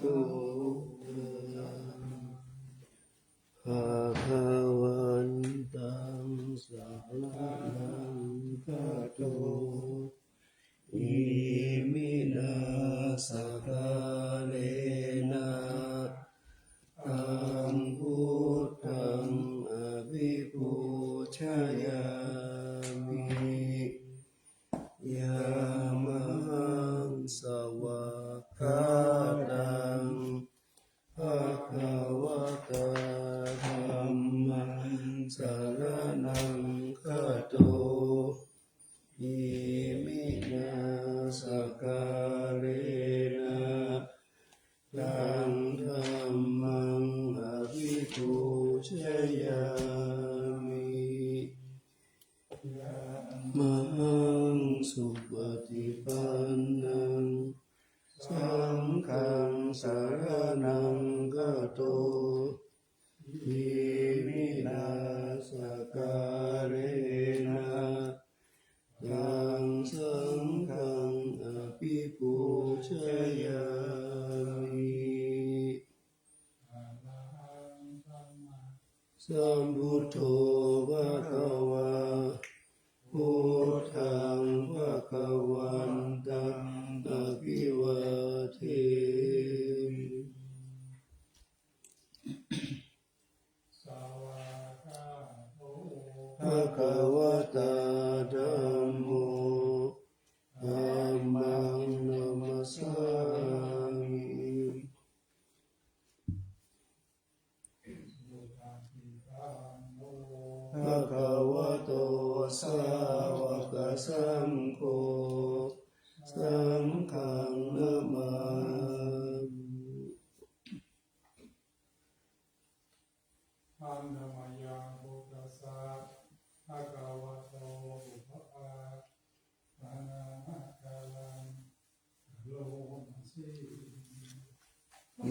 ตุภะคะวันตังสารนังกัจโตอิมินาสกาเลนะตังพุทธังอภิปูชยามิยามหังสวากขาตังภะคะวะตาธัมมังสรณังคัจโตอิมินาสกาเลนะตังธัมมังอภิปูชยามิมหังสุปฏิปันนังสังฆังสรณังคัจโตอิมินาสกาเลนะตังสังฆังอภิปูชยามิสัมพุทโธภะคะวาพุทธังภะคะวันตังอะภิวาเทมิภะคะวะตาธัมโมธัมมังนัมมัสสามิภะคะวะโตสาวกสังโฆสังฆังนะมามิอันธรรมยังพุทธัสสะภะคะวะโตอุปภาอะนะหะกาลังโลมาสิ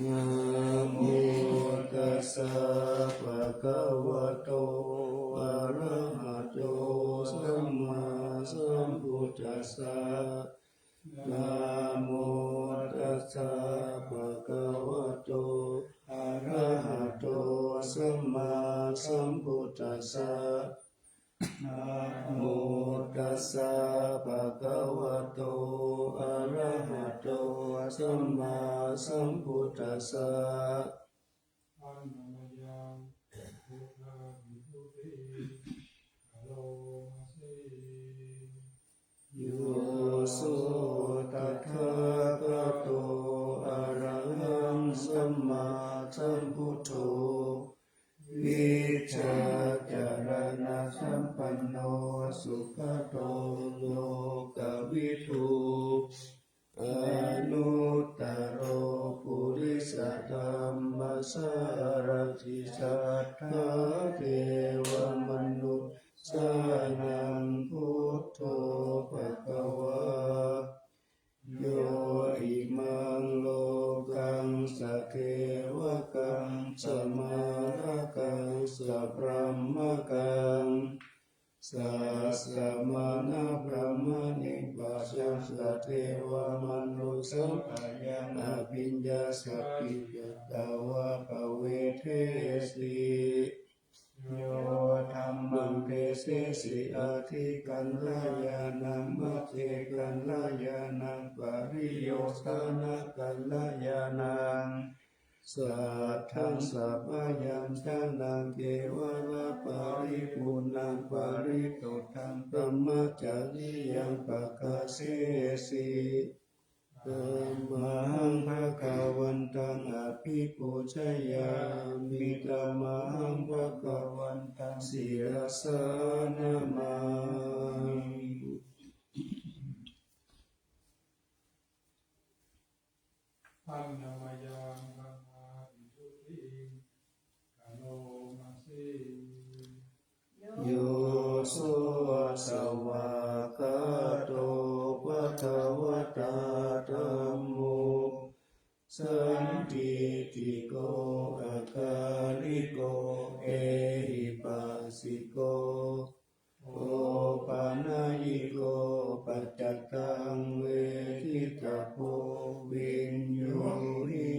นะโมตัสสะภะคะวะโตอะระหะโตสัมมาสัมพุทธัสสะนะโมตัสสะภะคะวะโตอะระหะโตสัมมาสัมพุทธัสสะนะโมตัสสะภะคะวะโตอะระหะโตสัมมาสัมพุทธัสสะอันธรรมยังพุทธาภิกขุติโลมาสิโยโสตัทธะคะโตอะระหังสัมมาสัมพุทโธวิชาจารณะสัมปันโนสุขโตโลกวิทูอนุตตโรปุริสธรรมสารถิสัทธาเทวมนุษย์สานังพุทโธภควาโยอิมังโลกังสเกวะกังสมาระกังสัพพมะกังสัสสะมานะพระมณิปัสสะเทวมนุสสัมปะยังอภิญญาสัพพิยตาวะภเวเทสิโยธัมมังเทเสสิอาทิกันลายานังมัจเจกันลายานังปริโยสานะกันลายานังสัทธังสัพพยัญชนะเกวะละปาริปุณังปาริตุตังธัมมัจจาริยังปะกาเสสิธัมมังภะคะวันตังอภิปูชยามิธัมมังภะคะวันตังศิรสานะมามิอันธรรมยังพุทธาภิกขุติโลมาสิโยโสสวากขาโตภะคะวะตาธัมโมสันทิติโกอะคาลิโกเอหิปัสสิโกโอปานายิโกปัจจตังเวทิตาโพวิญโยหิ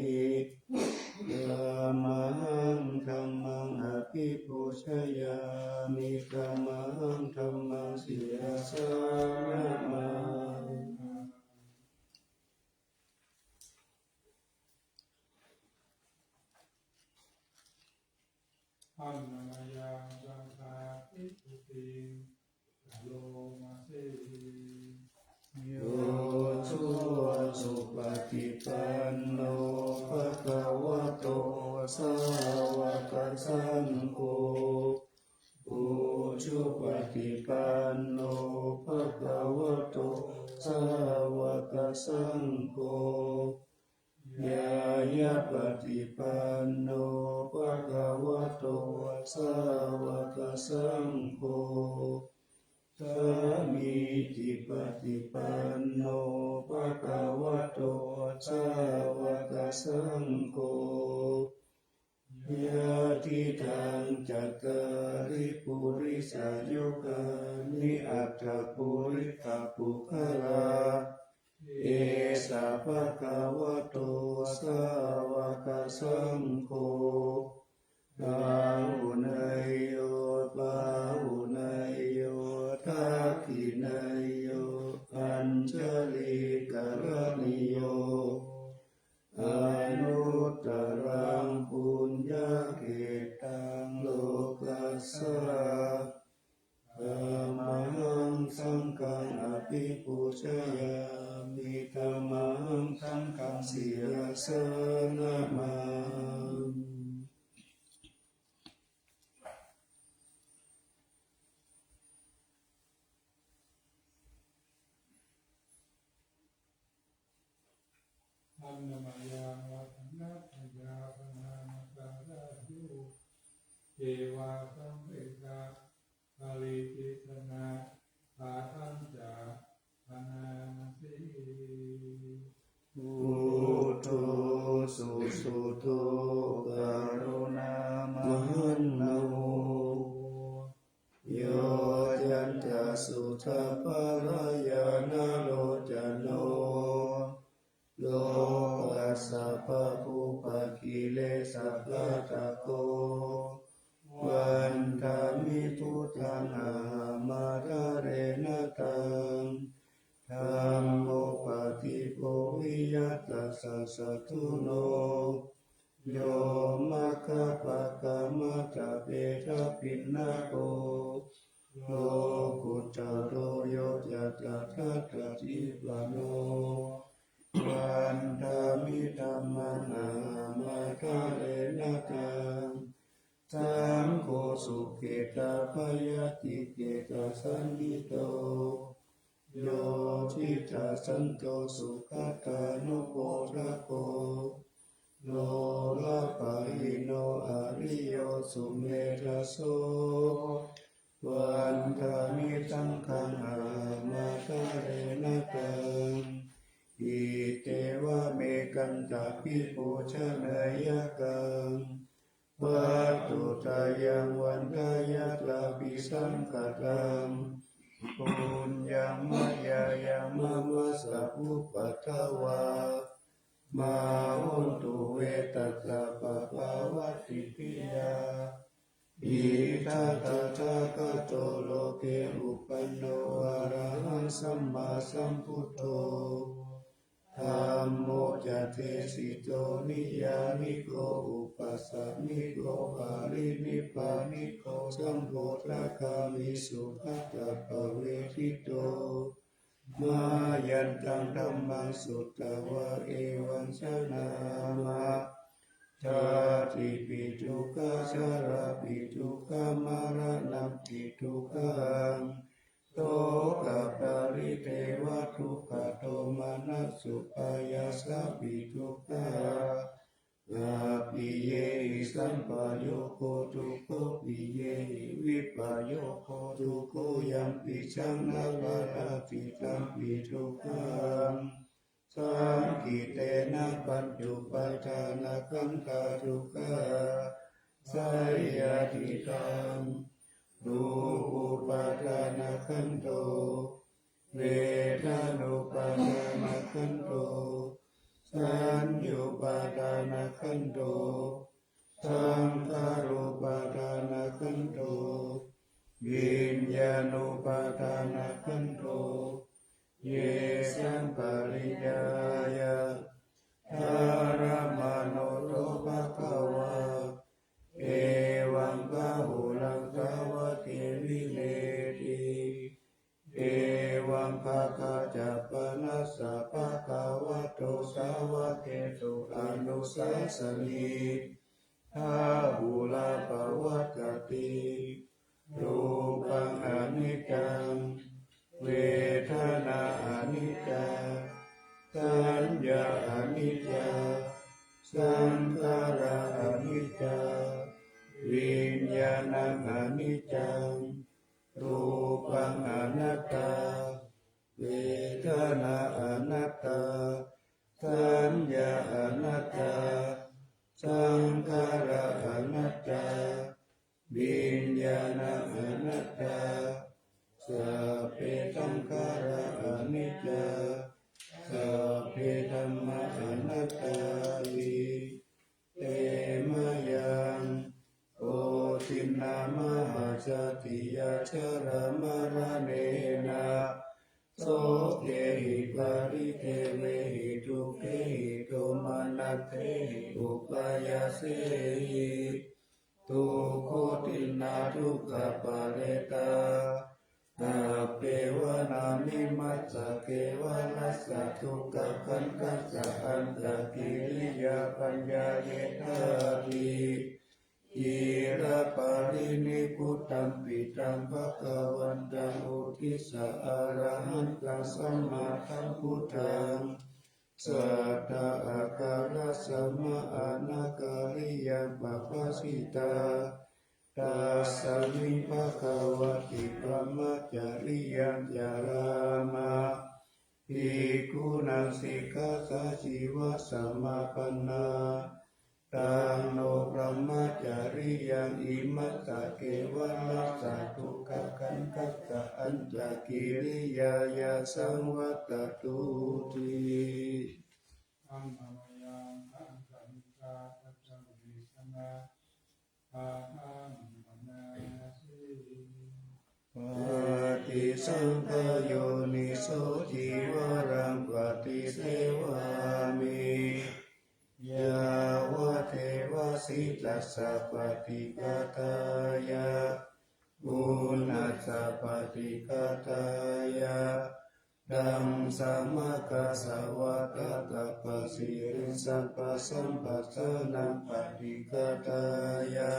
อันนามยังสังฆาทิปุติโลมาเส โยสุสุปฏิปันโนภะคะวะโตสาวกสังโฆอุชุปฏิปันโนภะคะวะโตสาวกสังโฆยายาปฏิปันโนภะคะวะโตสาวกสังโฆสามีจิปฏิปันโนภะคะวะโตสาวกสังโฆยะทิทังจักริปุริสายุกานิอัตถปุริกปุคลาเอสะภะคะวะโตสาวกสังโฆปาหุเนยโยปาหุเนยโยทักขิเนยโยอัญชลิกรณิโยอนุตตรังปุญญเกตังโลกัสสะธัมมังสังฆังอภิปูชยามิธัมมังสังฆังศิรสนะมามิ อันนามยังวัฒนะพยาปนามาตารายุเอวาสัมเวกาภาริกิตนาปาทัญจาปนามาสี พุทโธสุสุโธกรุณามหันโนโยยันตสุทาภรยานาโลจโนโลกัสสะภะภูปะกิเลสะกะตะโกวันทามิทุตังอามาระเรนะตังธัมโมปฏิโภวิยัตสัสสะทุโนโยมัคคะปะกะมัตตะเปตะปิณะโกโลกุตตะโรโยยัตถะทัตถิปะโนวันทามิธัมมังอามาระเรนะตังสังโฆสุเกตาภยติเกตาสันนิโตโยทิตาสันโตสุขัตตานุโพระโกโลลาภะหิโนอริโยสุเมธะโสวันทามิสังฆังอามาระเรนะตังอิเตวะเมกันตะปิปุชเนยกังวัตถุตายังวันทายาตาปิสังขตังปุญญามายายามะมัสสะอุปัฏฐวามาหุนตุเวตัสสะปะภะวะติปิยาอิทัตถะคะโตโลเกอุปันโนอะระหังสัมมาสัมพุทโธธัมโมจะเทสิโตนิยานิโกอุปัสสะนิโกปารินิพพานิโกสัมโพธิคามิสุภัตตะปะเวทิโตมายันตังธัมมังสุตตวะเอวังชนะมาชาติปิทุกขชาราปิทุกขมาระนัมปิทุกขังโตกะปะริเทวะทุกขโตมานัสสุปายาสะปิทุกขาอาปิเยหิสัมปะโยโคทุกโขปิเยหิวิปะโยโคทุกโขยัมปิชังนาภาราติตัมปิทุกขังสังกิเตนะปัญจุปัฏฐานะขันธาทุกขาสายาติตังรูปุปาทานะขันโตเวทานุปาทานะขันโตสัญญูปาทานะขันโตสังขารุปาทานะขันโตวิญญาณุปาทานะขันโตเยสังปริยายะธารมโนโตภะคะวะเอวังภ สาสนิทาหุลาภวัตติรูปังอนิจจังเวทนาอนิจจาสัญญาอนิจจาสังขาราอนิจจาวิญญาณังอนิจจังรูปังอนัตตาเวทนาอนัตตาสัญญาอนัตตาสังขาราอนัตตาวิญญาณังอนัตตาสัพเพสังขาราอนิจจาสัพเพธัมมาอนัตตาวิเตมะยังโอทินนามหาสติยาชรามรเนนะโสเกหิปาริเทเวหิทุเกหิโทมานัตเตหิอุปายาเสหิทุกขตินาทุกขปาเรตาอาเปวนามิมัสสะเกวะนัสสะทุกขคันธัสสะอันตกิริยาปัญญาเยธาติอิระปารินิพุตตัมปิตังภคะวันตังอุทิสะอะระหันตังสัมมาสัมพุทธังสัทธะอาคารัสสะมะอานาคาริยังปัปปะสิตาตัสสะมิภะคะวะติพระมัจจาริยังจารามะภิกขุนังสิกขาสะชีวะสัมมาปันนาตังโนพระมัจจาริยังอิมัสสะเกวะนัสสะทุกขคันธัสสะอันตกิริยายาสังวัตตุติอัมมะยังอังคันตาปัจจวิสนาอาหังมนาสิปฏิสังขโยนิโสจิวรังปฏิเสวามิยาวะเทวสิตัสสะปฏิกตายะบุญนัสสะปฏิกตายะดังสัมมากัสสะวะตตะปะสิริสัพพะสัมปัสสะนังปฏิกตายะ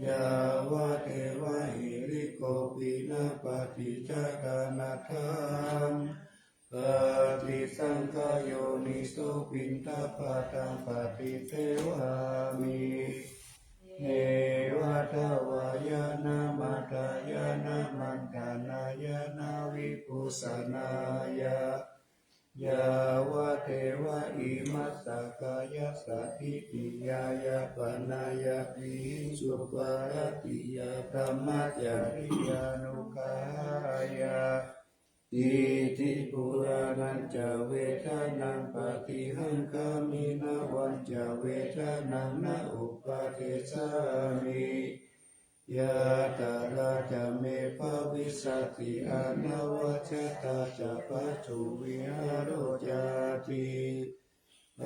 ยาวะเทวะหิริโกปินะปฏิจจกนัตถังปฏิสังขโยนิโสปินทปะตังปฏิเทวามิเอวะทวายานามัตตายานามันตานายานาวิปุสนายายาวะเทวะอิมัสสะกายสัตถิปิยายาปนายาปิสุปารติยาธรรมจาริยานุกายาอิติปุรานันจเวทานังปฏิหังคามินาวันจเวทานังนาอุปาเทสามิยะตาราจะเมภะวิสัตติอานาวจตาจะปัจจุวิหารจาติป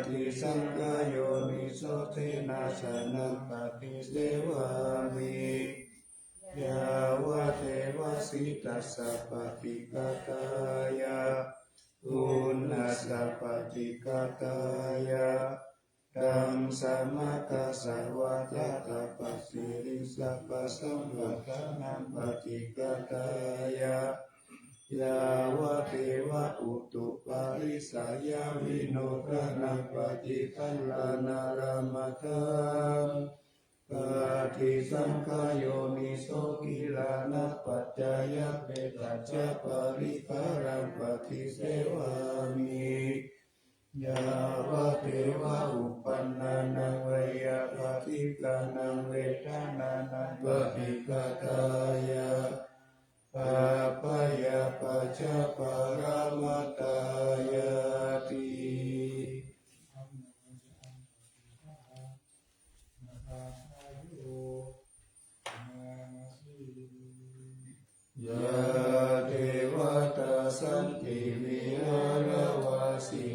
ฏิสังขโยนิโสเทนะสนังปฏิเสวามิยาวะเทวสิตัสสะปฏิกตายะอุณนัสสะปฏิกตายะตังสัมมากัสสะวะตตะปะสิริสัพพะสัมปทานังปฏิกตายะยาวะเทวะอุตุปาริสายาวิโนทนังปฏิคัลลานารามทังปฏิสังขโยนิโสกิลานะปัจจายะเปตัจจปริภารังปฏิเสวามิยาวะเทวะอุปันนานังเวยาปฏิกานังเวทานานังปฏิกตายะปะปะยะปัจจปารามัตตายะติอัมมะยังอังคันตานาคาโยนาสิ ยะเทวตาสันติวิหารวาสิ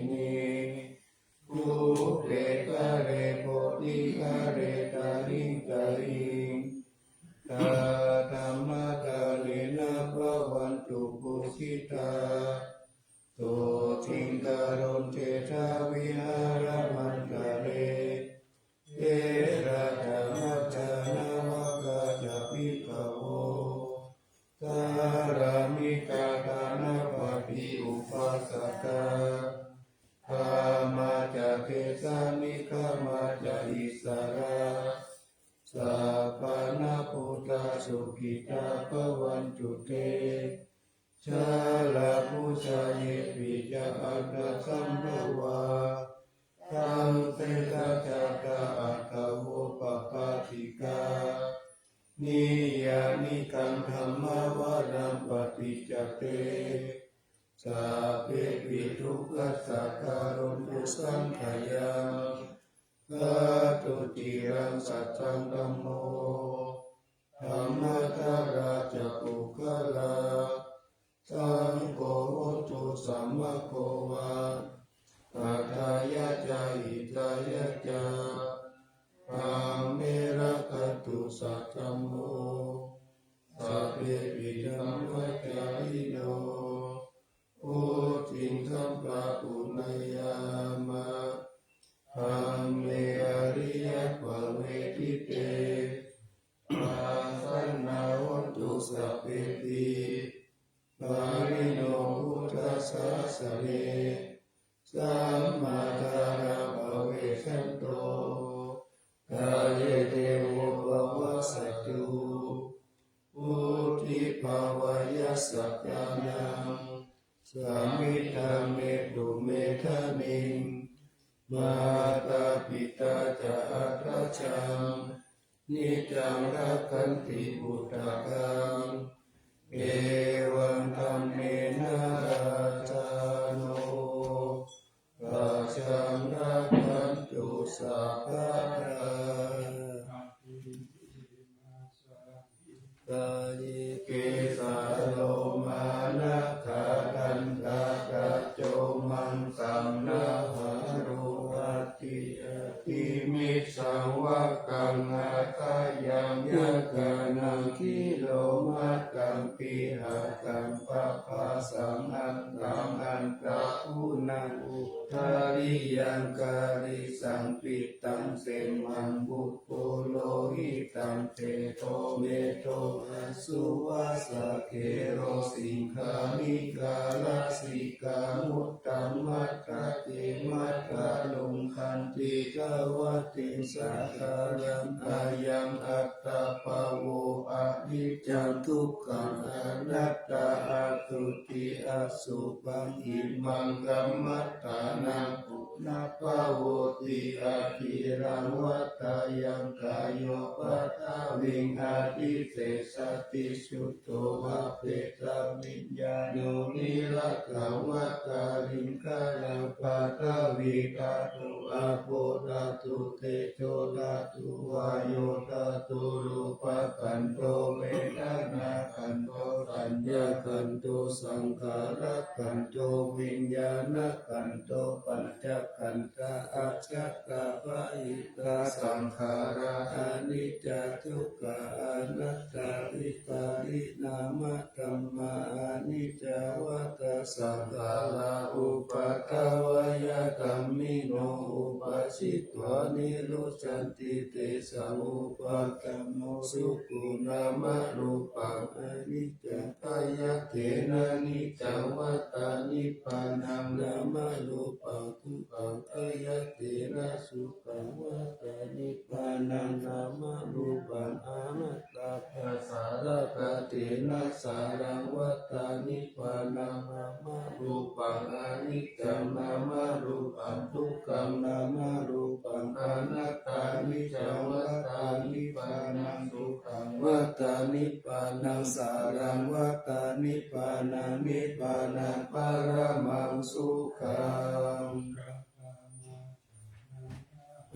ชาลาภูชาเยปิจาอัตตะสัมภวาตังเตระจัตตาอัตตะโวปะปะติกานิยานิกังธรรมวารังปฏิจจเตสัพเพปิทุกขสักการุณุสังขยังกาตุติรังสัจจังธัมโมธัมมทาราจะปุคลาสังโฆโหตุสัมมาโควะปัฏฐายะจาอิตายะจาธัมเมระคัตตุสัจธัมโมสัพเพปิธัมมัจจาริโนโอติงสัมปะปุณยามะธัมเมอริยภเวทิเตปัสสนาโหตุสัพเพติปาริโนพุทธัสสะสะเนสัมมาทาราภเวสันโตกายเทโวภวสัตตุอุทิภาวายสัพพานังสามิธาเมตุเมธานิงมาตาปิตาจะอัตราชังนิจังรักขันติบุตตะกังเอวังธรรมเมนะราชาโนราชังรักขันตุสัพพะกายเกสาโลมานะขาดันตากะโจมังสัมนาหารุวัติติมิสังวะกังอาคายังยะกานังคิโลมาตังปิหะตังปะภาสังอันตังอันตะอุนังอุทาริยังกาลิสังปิตังเสมังบุปโปโลหิตังเตโตเมโตสุวาสเกโรสิงคามิกาลสิกามุตตัมมัตตะเตมัตตะลุงคันติกาวติสักการังอายังอัตตาปะโวอะนิจจังทุกขังอนัตตาอาตุติอสุปังอิมังกัมมัตตานังปุณปะโวติอาภิรังวัตตายังกายโยปัตตาวิงอาทิเสสติสุตโตวะเปตามิญญาโนนิรักขวัตตาลิงคาลังปัตตาวิตาตุอาโปตาตุเตโชตาตุวายโยตาตุรูปะขันโตเวทนาขันโตสัญญาขันโตสังขารขันโตวิญญาณขันโตปัญจขันธาอาจักขาปะอิตาสังขาราอนิจจทุกขาอนัตตาวิปาริณามะธัมมาอนิจจวัตตสังขาราอุปัฏฐวยกัมมิโนอุปัชชิตวานิโรจันติเตสังอุปกัมโมสุขุนามะรูปังอนิจจังกายเทนะนิจจังวัตตานิพพานังนามะรูปังทุกขังกายเทนะสุขังวัตตานิพพานังนามะรูปังอนัตตาภาษาระกะเทนะสารังวัตตานิพพานังนามะรูปังอนิจจังนามะรูปังทุกขังนามะรูปังอนัตตานิจจังวัตตานิพพานังทุกขังวัตตานิพพานังสารังวัตตานิพพานังนิพพานังปรมังสุขัง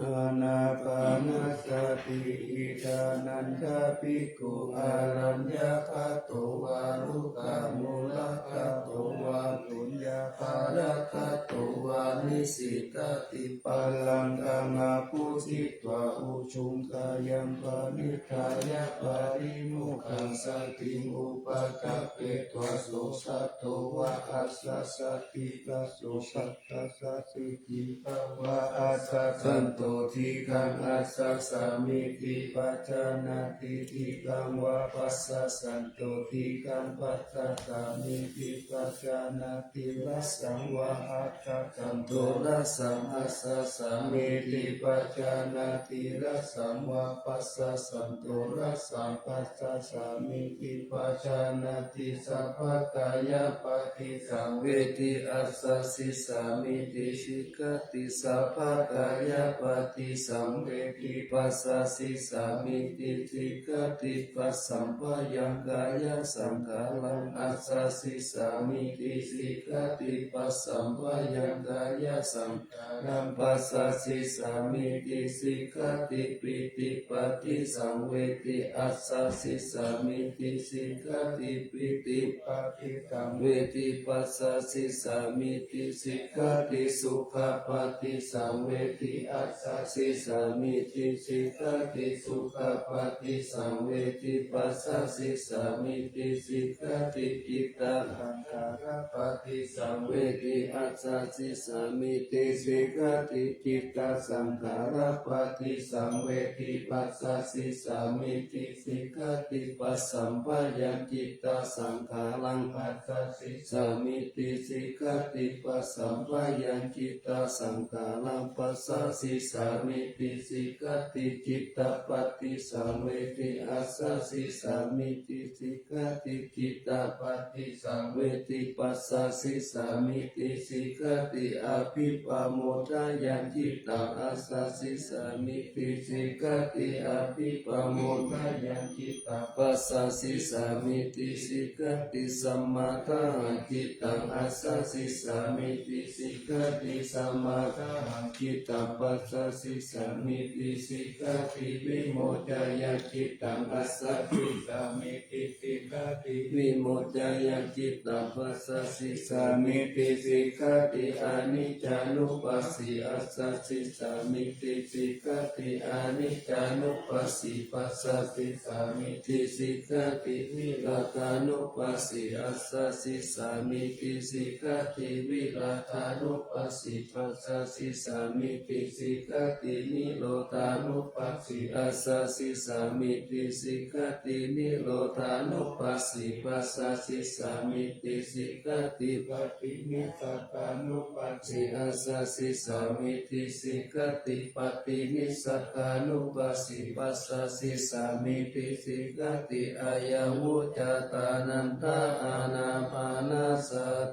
อานาปานสติอิทานันทภิกขุอารัญญคโตวารุกามูลคโตวาปุญญาภารคโตวานิสิตติปัลลังกังอาภูสิตวะอุชุมกายังปานิทายะปาริมุขังสติมุปะทะเปตวะโสสัตโตวะอัสสะสติกะโสสัตตะสสิกิกะวะอัสสะสันโต ทิกังอัสสะสามิติปัจจานาติทิกังวาปัสสะสันโตทิกังปัสสะสามิติปัจจานาติรัสสังวาอัตตะสันโตรัสสังอัสสะสามิติปัจจานาติรัสสังวาปัสสะสันโตรัสสังปัสสะสามิติปัจจานาติสัพพกายปฏิสังเวทิอัสสะสิสามิติสิกติสัพพกายปฏิสังเวทิปัสสะสิสามิติสิกติปัสสัมปยังกายสังขารังอัสสะสิสามิติสิกติปัสสัมปยังกายสังขารังปัสสะสิสามิติสิกติปิติปฏิสังเวทิอัสสะสิสามิติสิกติปิติปฏิสังเวทิปัสสะสิสามิติสิกติสุขปฏิสังเวทิอัสสะสิสามิติสิกติสุขปฏิสังเวทิปัสสะสิสามิติสิกติจิตตสังขารปฏิสังเวทิอัสสะสิสามิติสิกติจิตตสังขารปฏิสังเวทิปัสสะสิสามิติสิกติปัสสัมปยัญจิตตสังขารังปัสสะสิสามิติสิกติปัสสัมปยัญจิตตสังขารังปัสสะสิสามิติสิกติจิตตปฏิสังเวทิอัสสะสิสามิติสิกติจิตตปฏิสังเวทิปัสสะสิสามิติสิกติอภิปโมทายัญจิตตังอัสสะสิสามิติสิกติอภิปโมทายัญจิตตังปัสสะสิสามิติสิกติสัมมาทาจิตตังอัสสะสิสามิติสิกติสัมมาทาจิตตังปัสสะสิสามิติสิกติวิโมจายจิตตังอัสสะสิสามิติสิกติวิโมจายจิตตังปัสสะสิสามิติสิกติอนิจจานุปัสสิอัสสะสิสามิติสิกติอนิจจานุปัสสิปัสสะสิสามิติสิกติวิราคานุปัสสิอัสสะสิสามิติสิกติวิราคานุปัสสิปัสสะสิสามิติสิกตินิโรธานุปัสสิอัสสะสิสามิติสิกตินิโรธานุปัสสิปัสสะสิสามิติสิกติปฏินิสกานุปัสสิอัสสะสิสามิติสิกติปฏินิสกานุปัสสิปัสสะสิสามิติสิกติอายาวุจตานันตาอานาปานาส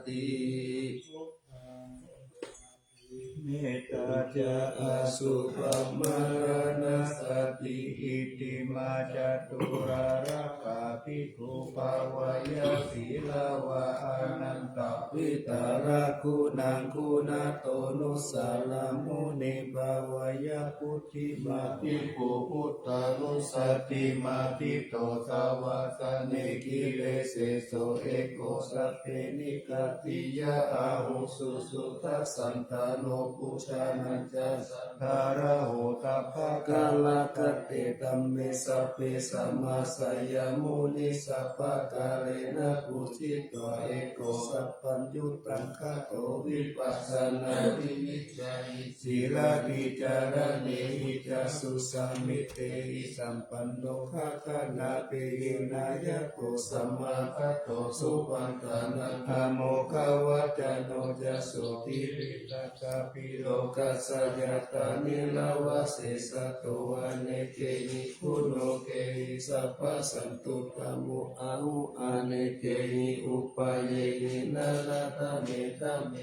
ติ เมตตาจะอสุปมาราสติอิติมาจตุราระกาภิกขุภาวายาศีลาวะอนันตวิตาระคุณังคุณาโตนุสาลามุนิภาวายาพุทธิมาภิกขุพุทธานุสติมาภิโตสาวาสเนกิเลเสโสเอโกสัพเพนิกติยาอาหุสุสุทัสสันตาโนปุชานันจะสัทธาระโหตภะกาลกเตตัมเมสัพเพสัมมาสยามุนิสัพพะกาเลนะปุจิตวะเอโกสัพพัญญุตังคะโตวิปัสสนาวินิจฉัยศีลวิจารเนหิจัสสุสัมมิเตหิสัมปันโนภะคะนาเปหินายะโกสัมมาคะโตสุปันตานะธรรมโมขวัจโนจัสสุติวิตัสสะปิโลกัสสะยะตานิลาวะเสสะโตวะเนเกหิคุณโอเกหิสัพพะสันตุตะโมอาหุอาเนเกหิอุปาเยหินาราตะเมตะเม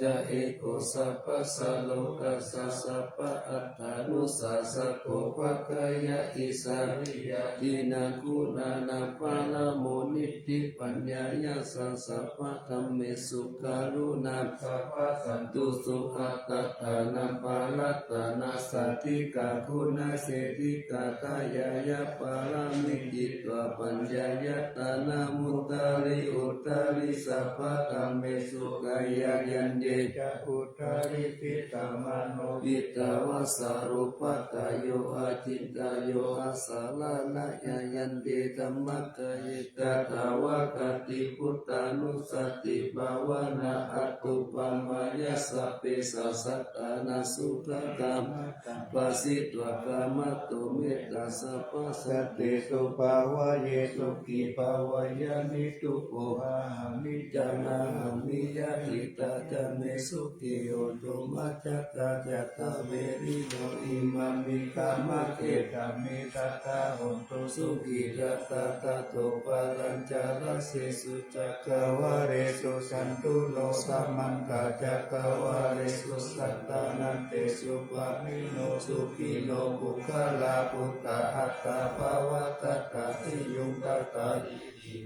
จะเอโกสัพพะสัลโลกัสสะสัพพะอัตถานุสัสสะโกภะกายะอิสาริยะตินะคุณานาปาลโมนิติปัญญายะสัสสะภะธัมเมสุขารุณาสัพพะสันตุสุขตัตถานาปาลัตตานาสัตติกาคุณาเสติกาตายายะปารามิจิตวะปัญญายตานามุตตาริอุตตาริสัพพะธัมเมสุขายะยัญญ จะอุตริปิตามโนปิตาวสารุปัตตโยอาจินตโยอาสาลานะยันติธัมมัคคะยิตตาวะกติพุทธานุสติภาวนาอัตตุปัมมายะสัพเพสัสสัตตานาสุขกรรมปัสสิตวะกรรมตุเมตตาสัพพสัตติสุภาวะเยสุขีภาวะยานิทุโกอามิจานามิยะหิตาจเมสุขิโยตุมัจจตาจัตตาเวริโนอิมามิกามะเกตามิตัตตาหุนตุสุขิตัตตาโตปะรัญจาลสิสุจักขวาเรสุสันตุโนสัมมันตาจักขวาเรสุสัตตานันเตสุปะมิโนสุขิโนปุคลาปุตตะอัตตาภาวะตัตตาทิยุงตัตตา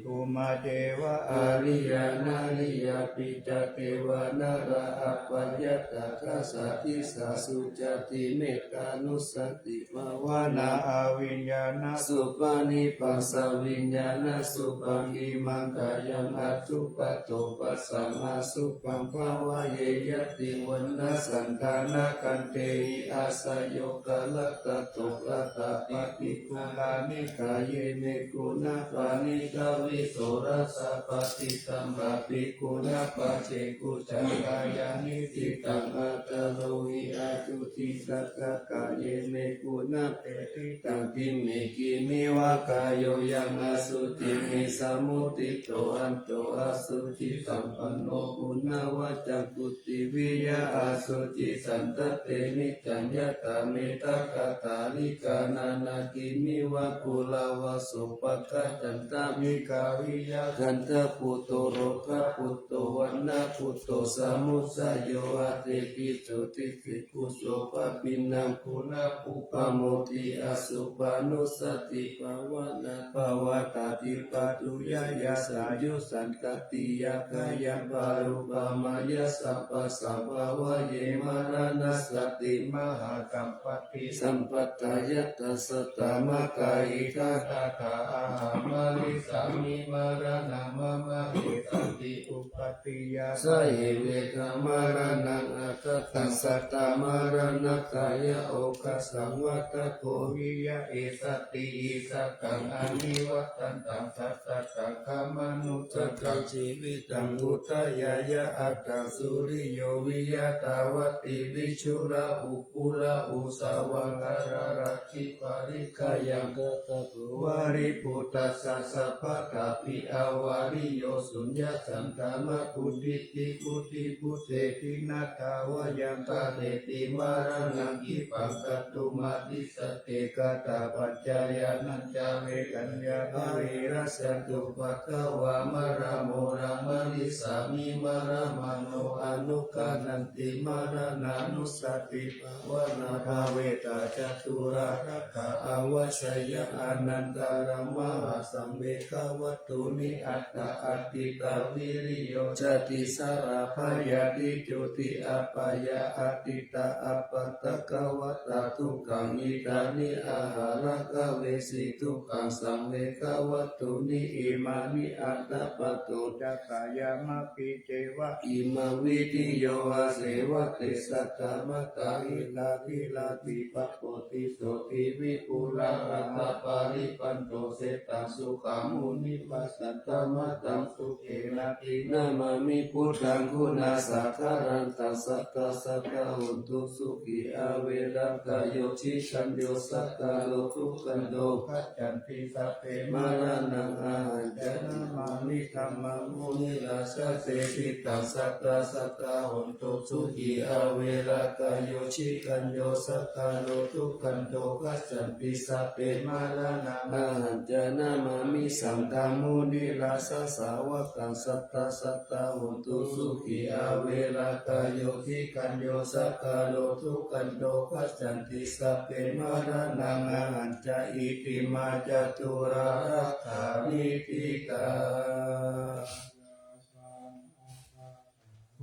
อุมาเทวะอาริยานาริยาปิจเทวานาราอัปปยัตตะกัสสติสาสุจติเมตตานุสติภาวนาอวิญญาณสุปานิปัสสวิญญาณสุปังอิมังกายังอัตถุปัตโตปัสสัมมาสุปังภาวะเยยติวันนาสันทานากันเตหิอาสยโยกะละตะตุละตะปิปิกุลานิกายเยเมกุณาปานิกาวิโสรัสสะปฏิตัมบะปิกุณาปัจเจกุจังกายานิติตังอัตโลหิอาจุติสักกะกายเยเมกุณาเปติตังติเมกิมิวะกายโยยังอสุติมิสมุติโตอันโตอสุจิสัมปันโนกุณาวัจจกุติวิยาอสุจิสันตเตนิจัญญตาเมตกตาลิกานานากิมิวะกุลาวะสุปะกะจันตามิกาวิยาคันตะปุตโตโรคะปุตโตวันนาปุตโตสมุสโยอาเตกิโตติสิกุโสปะปินังคุณาปุปะโมติอสุปานุสติภาวนาภาวตาติปัตุยายาสัญยุสันตติยาคายังปารุปามายาสัพพะสัมภาวะเยมารณสติมหากัมปติสัมปัตตายตัสสตามะกายิกาตาคาอาหามาริสามิมารณะมะมะเอตันติอุปติยาสเหเวกามารณะอัตตัสสตามารณะกายโอคัสสังวัตโกวิยะเอสติอิสกังอนิวัตันตังสัสสะสังฆมนุสกังชีวิตังอุตยายะอัตตังสุริโยวิยะตาวติวิชุระอุปุระอุสาวังคารรักขิปาริกายังกตะวาริปุตตัสสะสัพพะกาปิอาวาริโยสุญญสันตามะปุติติปุติปุเตตินาคาวายังตาเตติมารณังกิปังกตุมาติสเตกตาปัจจายานัญจาเวกัญญาภวิรัสตุปะคะวามารโมรามริสามิมารมโนอนุกานันติมารณานุสติภาวนาภาเวตาจตุรารักขาอวชยอนันตารมหาสัมเวกวัตถุนิอัตตาอัตติตาวิริโยจติสาราภยาติจุติอัปปายาอัตติตาอัปปตะกวัตตาทุกขังอิตานิอาหารกเวสิทุกขังสัมเวกวัตถุนิอิมานิอัตตาปโตจักขายามะปิเจวะอิมาวิติโยอาเสวะเตสัตตมตาอิลาทิลาติปะโปติโสติวิปุระรัตปาริปันโตเสตังสุขามุนิปัสสัตตมตังสุเขนะตินามามิพุทธังคุณาสักการันตัสสัตตสัตตะหุนตุสุขิอาเวรักายโยชิชันโยสัตตะโลทุกันโดขัจจันติสัพเพมารณังอาหันจนะมามิธัมมังมุนิราชเสติตังสัตตสัตตะหุนตุสุขิอาเวรักายโยชิคันโยสัตตะโลทุกันโดขัจจันติสัพเพมารณังอาหันจนะมามิสังฆามุนิราชสาวกังสัตตสัตตะหุนตุสุขิอาเวรักายโยชิคันโยสัตตะโลทุกันโดขัจจันติสัพเพมารณังอาหันจะอิติมาจตุรารักขานิติกา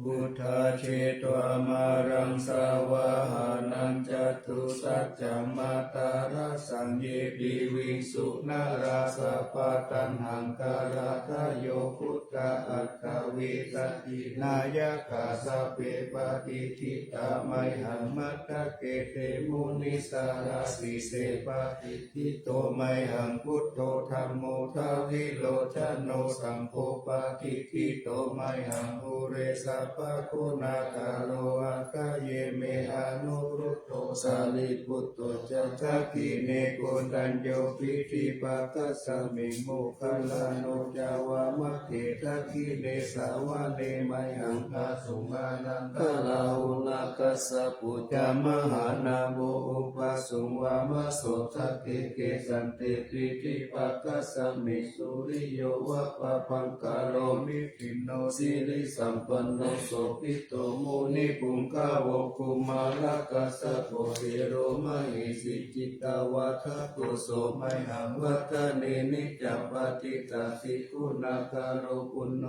พุทธาเชตวามารังสาวาหานัญจตุสัจจมาตาราสังเยปิวิสุนาราสะปะตันหังการาทโยพุทธาอัตถวิสัตตินายกาสะเปปะติทิตาไมหังมัตตะเกเตมุนิสาราสิเสปะติทิโตไมหังพุทโธธัมโมทาวิโลชโนสังโฆปะติทิโตไมหังภูเรสัพพะคุณาคาโลอาคาเยเมอนุรุตโตสาลิปุตโตจัตถกิเนโกตัญโยปิธิปัสสะมิโมคคัลลาโนจาวามะเถทักขิเนสาวะเนไมหังคาสุมานันตลาหุลาคัสสะปุจจามหานาโมอุปสุวามะโสทักเกเกสันติปิธิปัสสะมิสุริโยวะปะปังกาโลมิปิโนสิริสัมปันโนโสภิโตมุนิปุงคาวกุมาลกัสสะโพธิโรมหิสิจิตาวัฏกุโสไมหังวัฏเนนิจัปปติตัสสิคุณาคาโรปุณโน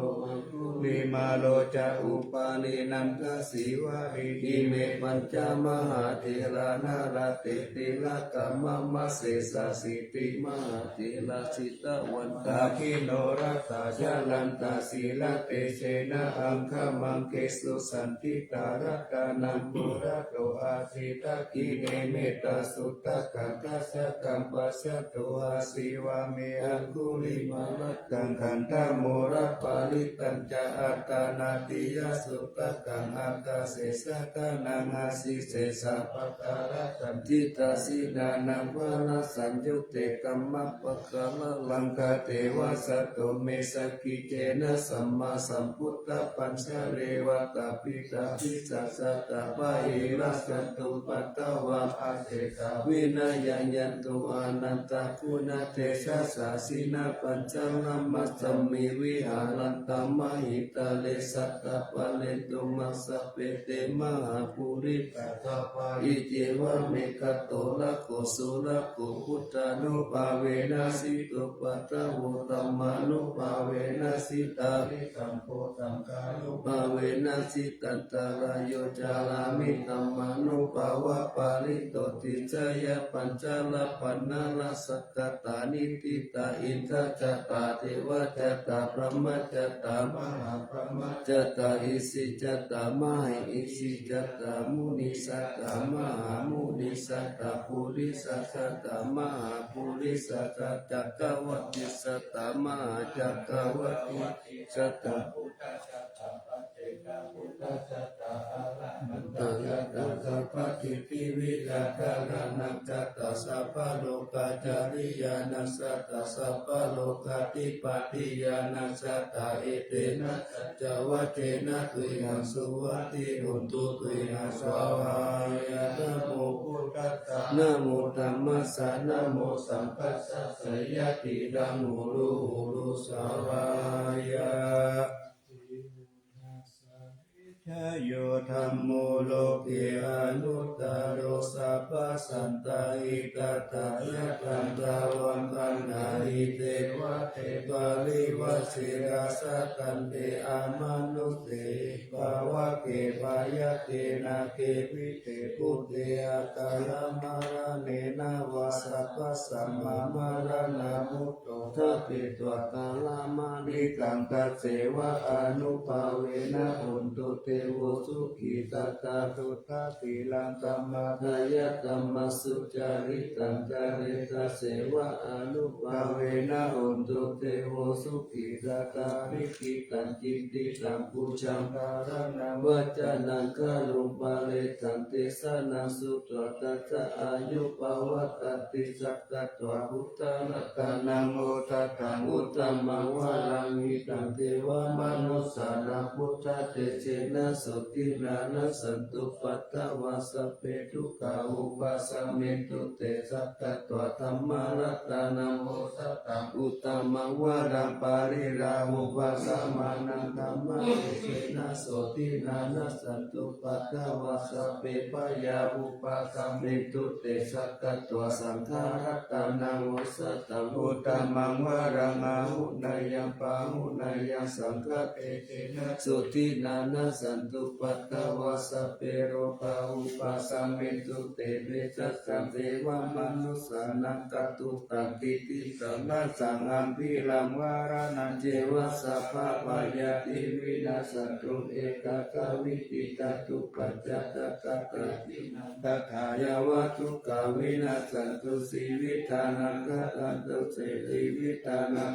ภูมิมาโลจะอุปาลินันทสีวาริอิเมปัญจมหาเถระนาราเตติละกัมมะมะเสสะสิติมหาเถระสิตวันตาคิโนรัตตาจาลันตาสีละเตเชนะอังคมังเกสุสันติตารัตานัมปุระโตอาสิตะกิเนเมตตาสุตตะกังคัสสะกัมปัสสะโตอาสิวาเมอังคุลิมาลัตตังขันธโมระปาลิตัญจอัตตานาติยะสุตตะกังอัตตาเสสะตานังอาสิเสสะปะการะตันจิตาสินานังวาลสัญญุเตกัมมะปะกะมะลังคาเทวะสัตโตเมสกิเจนะสัมมาสัมพุทธปัญชเรวะตาปิตาปิสัสสะตาปะหิรัสตุปัตตวะอาเทกาวินายัญญันตุอานันตาคุณเตชะสาสินาปัญจลัมมัสสมิวิหารันตมหิตาเลสัตตะปะเลตุมัสสะเปเตมหาภูริปัตตปะอิเจวะเมกะโตละโกสุระโกพุทธานุภาเวนะสิตุปัตตะโวตัมมานุภาเวนะสิตาริตัมโพตัมกายุภาเวนะสิตันตารายโยจารามิตัมมานุภาวะปาริโตติจยะปัญจละปันนาลสักกตานิติตาอินทจตาเทวจตาพระมจตามหาพระมจตาอิสิจตามหาอิสิจตามุนิสัตตามหามุนิสัตตาปุริสัตตามหาปุริสัตตาจักรวัติสัตตามหาจักรวัติสัตตาพุทธสัตตาปัจเจกพุทธสัตตาอะระหันตยะตัสสะปะทิติวิลาภานังจัตตาสัพพะโลกาจาริยานัสสัตตาสัพพะโลกาติปติยานัสสัตตาเอเตนะสัจจวัตเตนะตุยังสุวัติหุนตุตุยังสวายะนะโมพุทธัสสะนะโมธัมมัสสะนะโมสังฆัสสะสยติดังหูรูหูรูสวายะชโยธัมโมโลกิอนุตตโรสัพพสันตาอิตตายะตันตาวันตันหาอิเตวะเตปาลิวะสิราสะตันเตอามานุเตภาวะเกปายะเตนะเกวิเตปุเตอะกาลมาระเนนะวะสัพพสัมมามาระนามุตโตทัพพิตวะกาลามานิกังกัสเสวะอนุภาเวนะหุนตุเตโวสุขิตตาตุตาติลังตัมมาทายะตัมมัสสุจาริตังจาริตาเสวะอนุภาเวนะหุนตุเตโวสุขิตตาริกิตังจิตติตังปุจังการนังวัจนังกะลุปะเลตังเตสะนังสุตตัสสะอายุปวัตติสักกะตวะพุทธรัตนังโอตตังอุตตมังวะรังหิตังเทวมนุสสานังพุทธเตเจนะสุตินานะสันตุปัตตวาสเปทุกขาอุปาสเมตุเตสักกะตวะธัมมารัตนังโอตตังอุตตมังวะรังปาริราหุปาสมานังธัมมะเตเจนะสุตินานะสันตุปัตตวาสเปปยาอุปาสเมตุเตสักกะตวะสังฆารัตนังโอสตังอุตตมังวะรังอาหุนายังปาหุนายังสังฆเปเจนะสุตินานะสัน นตุปัตตวาสเปโรปาอุปัสสมิตุเตเวจัสสังเทวมนุสสานังกัตุตังกิติสัมมาสังอัมพิลังวารานันเจวะสัพพะวายาติวินาสตุเอกกาวิติตาตุปัจจตตะกตินันตถายาวะทุกาวินาสันตุสีวิธานังกัตันตุเสรีวิธานัง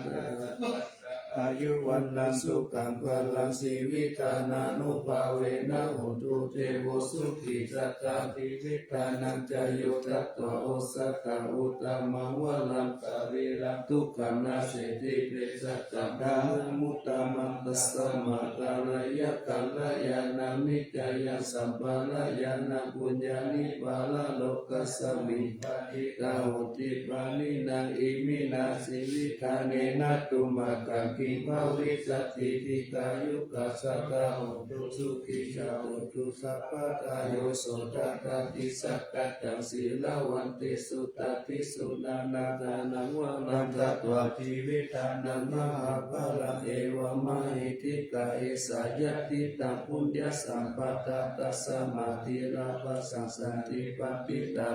อายุวันนันสุขังพลังสีวิธานานุภาเวนะหุตุเทโวสุขิสัตตาติวิธานังจโยตัตตวโอสัตตาอุตตมังวลังสารีรังทุกขังนาเสติเปสัตตาดามุตตมังตัสสมาตาลายะกัลยานามิจายาสัมปาลายานาปุญญานิบาลโลกัสสมิปะทิตาหุติปานินังอิมินาสิวิธาเนนะตุมากังกิภาวิสัตติติกายุกัสสะตาหุตุสุขิชาหุตุสัพพะทายโยโสตตาติสักกะตังศีลาวันติสุตติสุนานาทานังวะลังตัตวะทิวิธานังมหาภาลังเอวะมหิติกาเอสายติตังปุญญสัมปตะตัสสมาธิลาภสังสันติปปิตา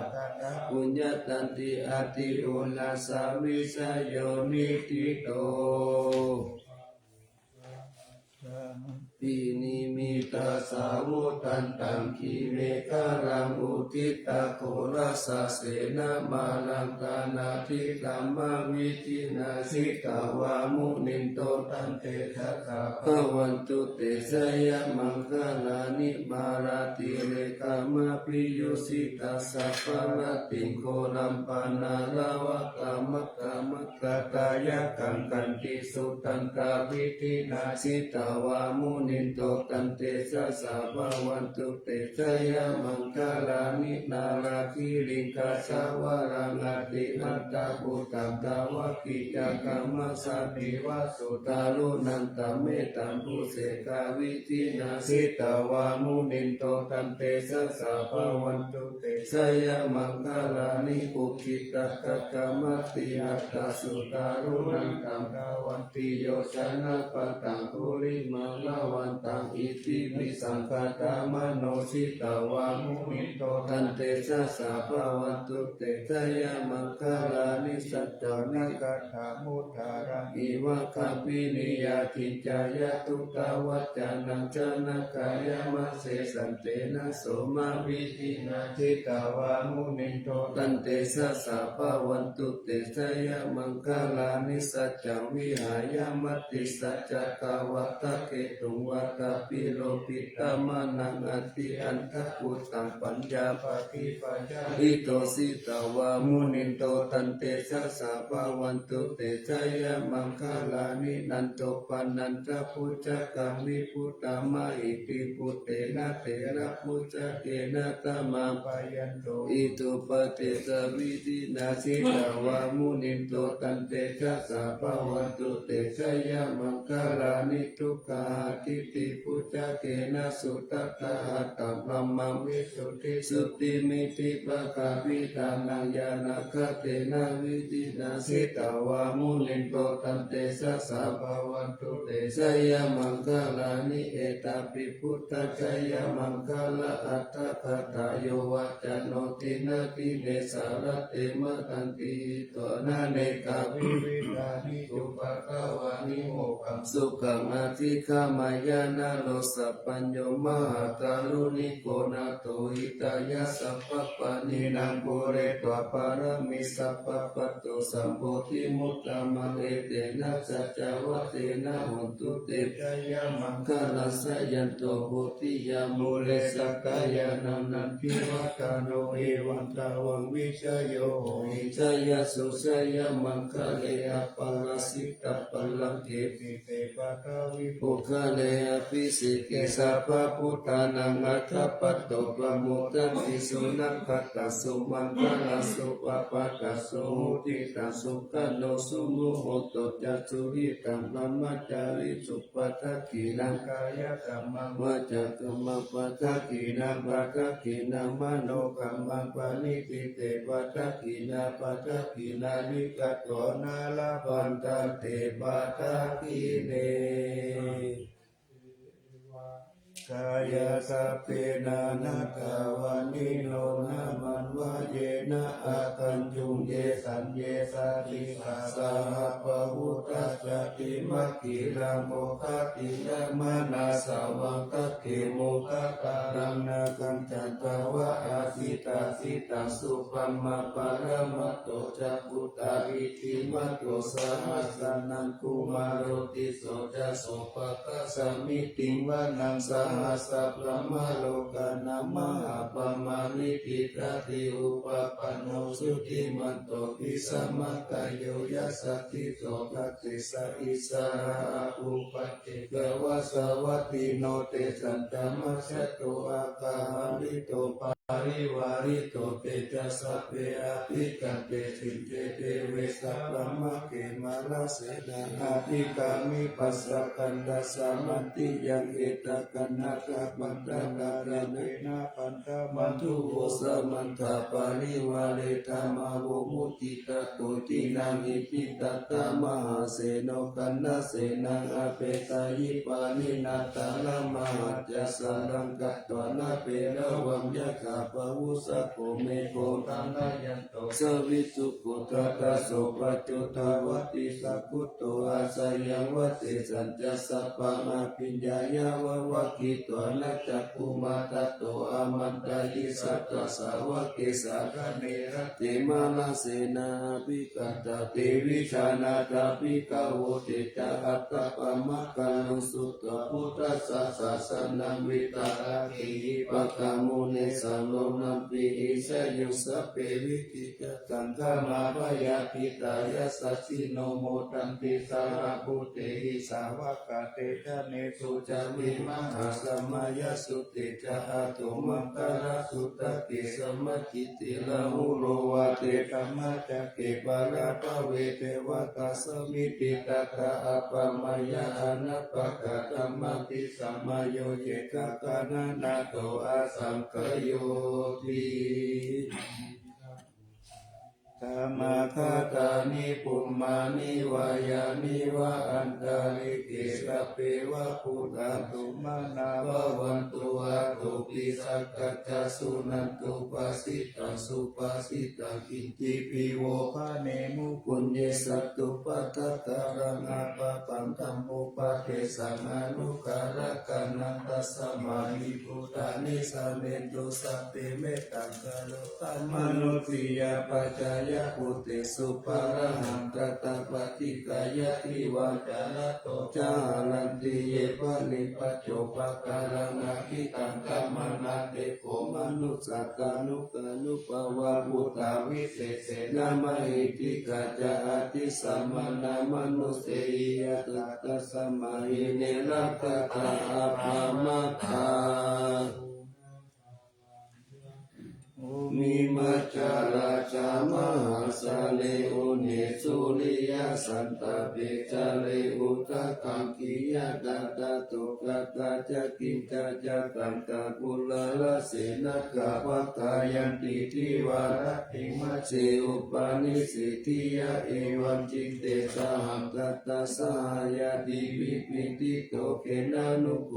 ปุญญตันติอาติโอนาสามิสยโยนิติโตปีนิมิตาสาวุตันตังคีเมฆารังอุทิตาโคราสาเสนามาลังกานาทิกามาวิจินาสิกาวามุนินโตตันเตชะสาภวันตุเตสยมังคลานิมาราติเรกามาปิโยสิตาสัพพะติโคลัมปานาลาวะกามะกามะกตายะกังกันติสุตันตาวิธินาสิตาวามุนินโตตันเตสะสะภะวันตุเตสยมังคลานินาราคิลิกาสาวารังอติอัตตาปุตตังตาวะกิจักรรมสัพพิวะสุตารุนันตเมตัมปุเสกาวิธินาสิตาวามุนินโตตันเตสะสะภะวันตุเตสยมังคลานิปุกิตักกะมัตติอัตตาสุตารุนันตังตาวันติโยชนะปะตังภูริมาลาวันตังอิติปิสังคตามโนสิตาวามุนิโตตันเตสะสะภะวันตุเตสยมังคลานิสัจจานิกัตถามุทารังอิวะคัมปินิยาทิจายะตุตาวัจจานังจนะกายมะเสสันเตนะโสมาวิธินาทิตาวามุนิโตตันเตสะสะภะวันตุเตสยมังคลานิสัจจังวิหายมัตติสัจจกาวัตเกตุวัตปิโลปิตามานังอติอันทปุตตังปัญญาปฏิปัญญาอิโตสิตาวามุนินโตตันเตสะสะภะวันตุเตสยมังคลานินันโตปันนันทพุจจกังวิพุตตามาอิติพุตเตนะเตระพุจจเกนะตมาปายันโตอิตุปเตสวิธินาสิตาวามุนินโตตันเตสะสะภะวันตุเตสยมังคลานิทุกขาทิติพุจจเกนะสุตตะหัตตัมพมังวิสุทธิสุติมิติปะกาวิธานังญาณคเตนะวิธินาสิตาวามุนินโตตันเตสะสะภะวันตุเตสยมังคลานิเอตาปิพุทธชยมังคลาอัตถคตาโยวัจโนตินาติเนสารเตมะตันติตัวนาเนกาวิวิธานิจุปะกวานิโมกังสุขังอธิคามายานาโลสัพปัญโยมหาตาลุนิโกนาโตหิตายาสัพพปะนินังปุเรตวะปารมิสัพพปัตโตสัมโพธิมุตตมังเอเตนะสัจจวัตเตนะหุนตุเตชยมังคลาสยันโตโพธิยามุเลสักกายานันนันพิวัตโนเอวันตาวังวิชโยหิชยสุสยมังคเลอปัลลสิตาปัลลังเทปิเตปะทวิปุคเลอภิสิเกสัพพพุทธานังอัตถปัตโตปะโมทันติสุนัขตัสสุมังคลาสุปะปะตัสสุติตัสสุขโนสุมุโหตุจัตสุหิตังธัมมจาริสุปะทักขินังกายกัมมังวาจากัมมังปะทักขินังปะทักขินังมโนกัมมังปะนิปิเตปะทักขินาปะทักขินานิกัตโตนาลาภันตันเตปะทักขิเน กายสัพเพนานาคาวันนิโนนามันวะเยนะอาคันจุงเยสันเยสาติสาสาปะวุตตัสสะติมัคคิรังโมคติยะมานาสาวังคัคเขโมคการังนาคันจันตวะอาสิตาสิตังสุปัมมาปารมัตโตจักขุตาอิติมัตโตสหัสสนังกุมารติโสจะโสภะสมิติวานังสหัสสะพรหมโลกานามหปมานิติตติอุปปันโนสุติมันโตปิสัมมกายโยยัสสติโสภะติสะอิสระอุปติเกวะสวัตติโนเตสันตมัสสะโตอาคาลิโตปาริวาริโตเตจะสัพเพอภิกันเตสิเตเตเวสัพพมะเกมาลาเสนาอาภิกามิปัสสะกันตัสสะมันติยังเอตกันนาคาปันตะการะเนนะปันตะมันทุโวสมันตาปาริวาเลธรรมาโวมุติตะโกตินังอิปิตตามหาเสโนกันนาเสนังอเปตายิปานินาตาลมหัจจสารังกัตตวนาเประวังยะกาปะวุสะโกเมโกตังนายันโตสวิสุปุตตะโสปัจจุตาวติสัพพุตโตอาสยังวเตสัจจะสัพพังอภิญญายาวะวะกิตวนะจักขุมาตโตอามันตายิสัตตสาวะเกสาคะเนระเตมาลาเสนาภิกัตตเตวิชานาตาภิกขโวเตจาอัตตปะมะกังสุตตพุทธัสสะสะสนังวิตาราคิปะกะโมเนสังโลนัมปิหิสยุสเปวิกิจตังฆมาภยาปิตายาสัสสิโนโมตันติสาระภูเตหิสาวกาเตชะเนสุจาวิมหาสมายสุติจาอะโตมังคาราสุตติสมัจจิติละหุโรวาเตกัมมะจักเกปาราภเวเทวตาสมิติตะกะอัปปมายาอนัปปะกะธัมมติสัมมาโยเยกะกะนานาโตอาสังคโยติธรรมคาตานิปุมมานิวายามิวะอันตาริเกสะเปวะพุทธตุมานาภวันตุอาตุปิสักกัจจสุนันตุปัสสิตังสุปัสสิตังอิติปิโวภาเนมุปุญเยสัตตุปัตตะตารังอาปะปังธัมโมปะเทสังอนุการะกานันตัสสะมาหิพุทธานิสัมเมตุสัพเพเมตตังกะโลตัมมนุติยาปัจจายะพุทธิสุปาระหังกัตตปฏิกายะทิวาจาระโตจารันติเยปะนิปัจโจปะการังอภิตังกัมมนาเตโกมนุสสะกานุกานุปวะพุทธาวิเศษเสนามหิติกาจาติสัมมานามนุเสยะตัสสะมาหิเนรัตตาภามัตตามิมัจจาราชามหาสาเลอุเนสุริยสันตเปจาเลอุตกังกิยาตตาตุกตาจักกิจาจัตันตาปุลลเสนะกะปัตตายันติทิวารติมัจเจอุปาณิสิทิยะเอวันจิตเตสหังกัตตาสหายาติวิปิติโตเกนะนุโก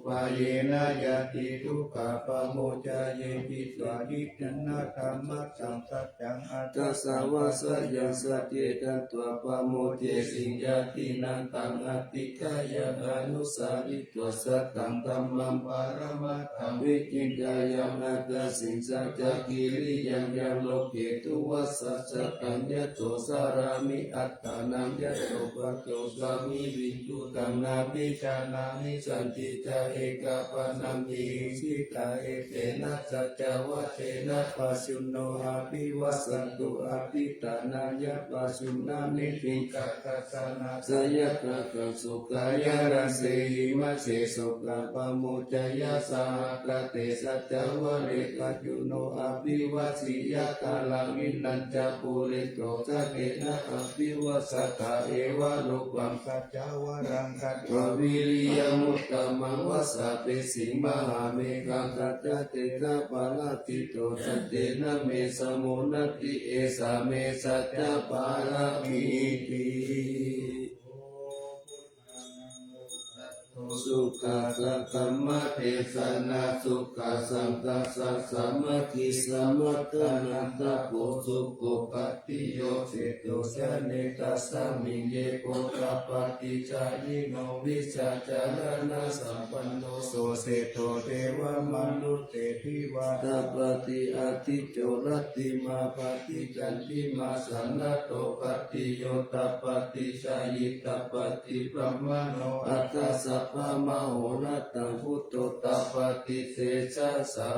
ปะเยนะยาติทุกขปะโมจาเยปิสวานิจันนาธรรมะสัมสัจจังอัตตสาวะสยัสสะเจตัตวะปะโมเจสิญาตินันตังอติกายะอนุสาริตวสัตตังธัมมังปารมัตถังวิจิตายังอัตตสิงสัจจกิริยังยังโลเกตุวัสสัจตัญญโตสารามิอัตตานังยะโตปะโตสามิวิจุตังนาภิจานามิสันติจาเอกาปนังอิสิตาเอเตนะสัจจวัตเตนะปัสสุโนอาภิวัสสันตุอาภิตานายะปัสสุนานิพิกัสสะนาสยะกะกะสุขายะรัสเสหิมัสเสสุขะปะโมจยะสหกะเตสัจจวะเรกัจจุโนอาภิวัสสิยะกาลังอินันจะปุริโตสัเกนะอาภิวัสสะกะเอวะโลกังสัจจวะรังกัจจวิริยมุตตมังวัสสะเปสิมหาเมกังกัจจเตนะปาลาติโตสัจเตนะเมสมุนติเอสาเมสัจจปารามิติโส สุขาสังคัมมะเทศนาสุขาสังกัสสะสัมมคิสัมมัตตนันตโพสุโกปฏิโยเสตุสเนตัสสะมิเยโกตปฏิจายิโนวิชาจารณะสัมปันโนโสเสโตเทวมนุเตทิวาตปฏิอาทิโจรติมาปฏิจันติมาสันนโตปฏิโยตปฏิชายิตปฏิปมโนอัตตสัพพะมโหรัตตังพุทโธตปฏิเสสสะ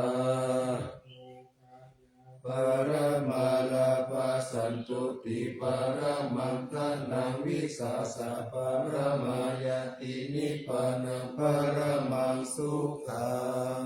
ปารมาลาภัสสันตุติปารมังคนังวิสาสะปารมายตินิพพานังปารมังสุขัง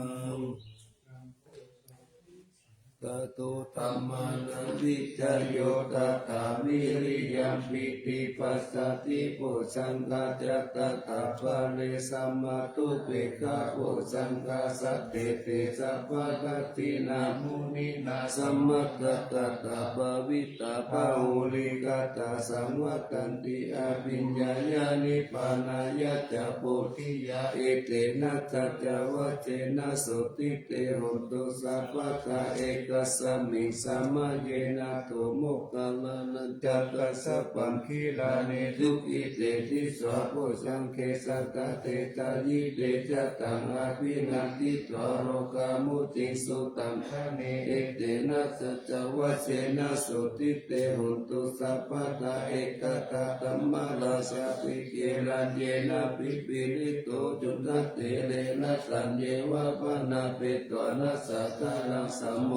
ตตุธัมมานังวิจโยตถาวิริยัมปิติปัสสติปุสังฆาจัตตาภะเรสัมมาตุเปกขาปุสังฆาสัตเตเตสัพพะกัตตินามุนินาสัมมัตตตาภวิตาภาหุลิกตาสัมวัตันติอภิญญาญาณิปานายะจะโพธิยาเอเตนะสัจวะเจนะสุติเตโหตุสัพพะกะเอกสัมมิสัมมาเยนะโตโมกขลานันจักขะสัพพังคีลาเนทุกิเตติสวะโพสังเคสักะเตตายิเตจะตังอาภินันติตโรกามุติสุตัมคะเนเอเตนะสัจวะเสนะสุติเตโหตุสัพพะกะเอกตะธัมมาราสะปิเกรัญเยนะปิปิริโตจุนัตเตเรนะสัญเยวะปะนะเปตวนะสัทธานังสัมโม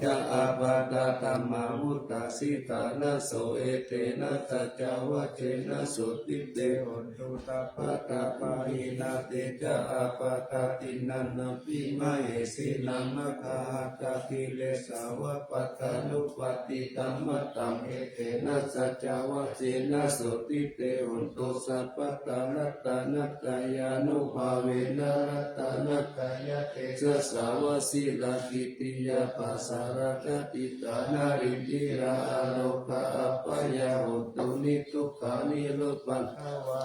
จะอาปาตาธัมมาวุตตาสิตานะโสเอเตนะสัจวะเจนะสุติเตโหตุตัพพะตาปะหินาเตจะอาปาตาตินันนะปิมะเหสินังมะคาหัตถะกิเลสาวะปัตตานุปติตัมมะตังเอเตนะสัจวะเจนะสุติเตโหตุสัพพะตานัตตานัตตายานุภาเวนะรัตตานัตตายะเตสะสาวะสิลากิติยาปัสสารกติตานาริติราอโลกะอัปปยาหุตุนิทุกขานิโรปัน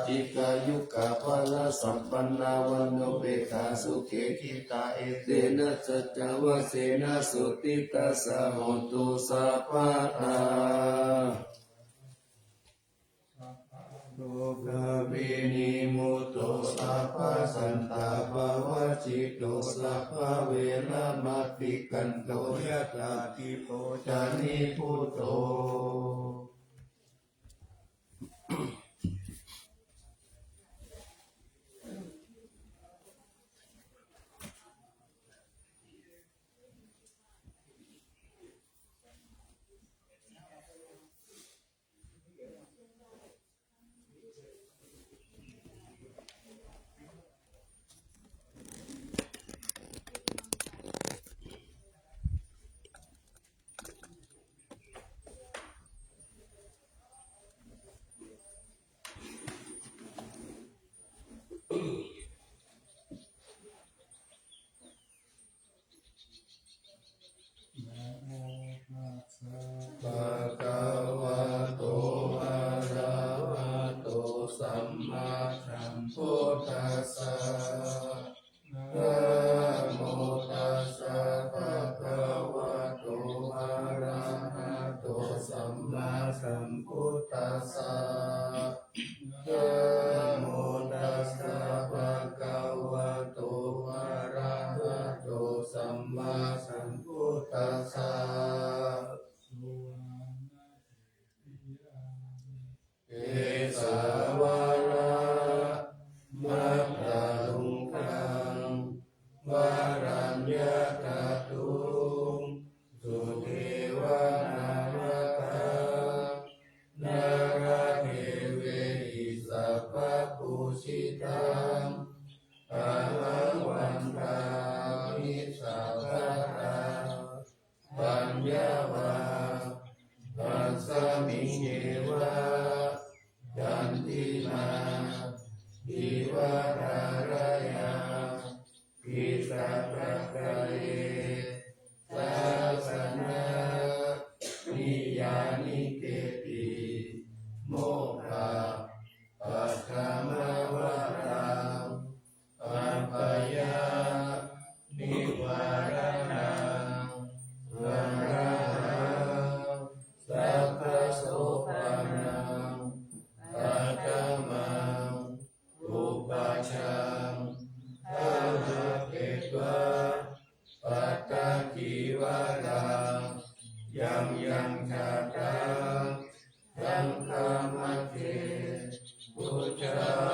จิกายุกะภะละสัมปันนาวันโนเปตาสุเขทิตาเอเตนะสัจวะเสนะสุติตัสสะโหตุสัพพะตาโลกาวินิมุตโตสัพพะสันตาภวจิตโตสัพพะเวระมติกันโตยะตาติโพจานิพุตโตภะคะวะโตอะระหะโตสัมมาสัมพุทธัสสะนะโมตัสสะภะคะวะโตอะระหะโตสัมมาสัมพุทธัสสะนะโมตัสสะภะคะวะโตอะระหะโตสัมมาสัมพุทธัสสะเอสาวาระมัตตาลุงคังวารัญญาตาตุงสุเทวนารัตานาราเทเวหิสัพพะปุชิตังอาหังวันทามิสัพพะตาปัญญาวาปัสสมิเยวะยันติ จิวารายังชาตาสังฆมัจเจพุทธา